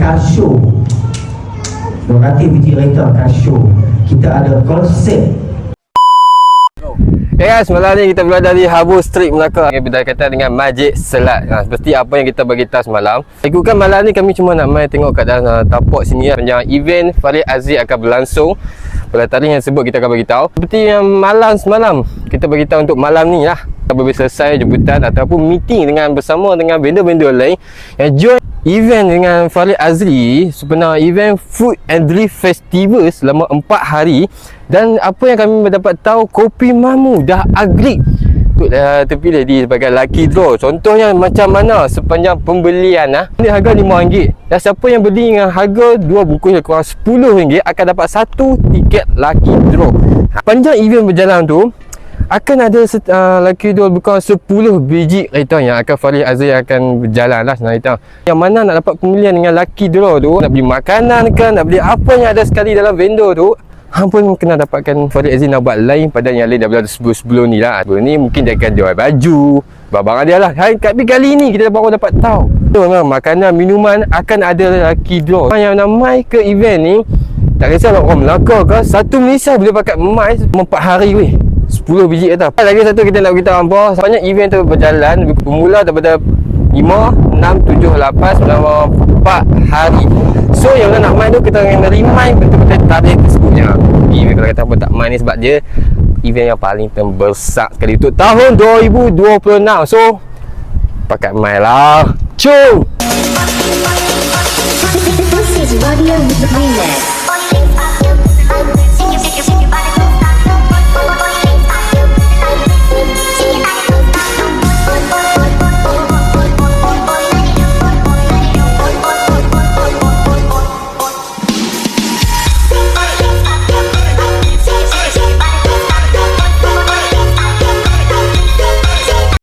car show. 200 biji kereta car show. Kita ada konsep. Guys, malam ni kita berada di Harbour Street, Melaka. Kita berdekatan dengan Masjid Selat. Seperti apa yang kita beritahu semalam. Ikutkan malam ni kami cuma nak main tengok kat dalam tapak sini. Panjang event Farid Aziz akan berlangsung. Pada tarikh yang sebut kita akan beritahu. Seperti yang malam semalam, kita beritahu untuk malam ni lah. Apabila selesai jemputan ataupun meeting bersama dengan vendor-vendor lain yang join event dengan Farid Azri, sebenarnya event Food and Drink Festival selama 4 hari. Dan apa yang kami mendapat tahu, Kopi Mamu dah agree untuk terpilih di sebagai lucky draw. Contohnya macam mana sepanjang pembelian ini harga RM5. Dan siapa yang beli dengan harga 2 bungkus yang kurang RM10 akan dapat 1 tiket lucky draw. Panjang event berjalan tu akan ada lucky draw bukan 10 biji kereta yang akan Farid Aziz akan berjalan lah sebenarnya. Yang mana nak dapat pemilihan dengan lucky draw tu, nak beli makanan ke, nak beli apa yang ada sekali dalam vendor tu, hang pun kena dapatkan. Farid Aziz nak buat lain pada yang lain daripada sebelum ni lah. Sebelum ni mungkin dia akan jual baju, barang dia lah. Tapi kali ni kita baru dapat tahu makanan, minuman akan ada lucky draw. Yang nak mai ke event ni, tak kisah orang Melaka ke, satu Malaysia boleh pakai mai 4 hari weh. 10 biji kata. Lagi satu kita nak beritahu apa, sepanjang event tu berjalan bermula daripada 5, 6, 7, 8 selama 4 hari. So yang nak main tu kita kena remind betul-betul tarikh tersebutnya. Kalau kata apa tak main ni sebab dia event yang paling terbesar sekali untuk tahun 2026. So pakai main lah. Cung! This is Radio Remix.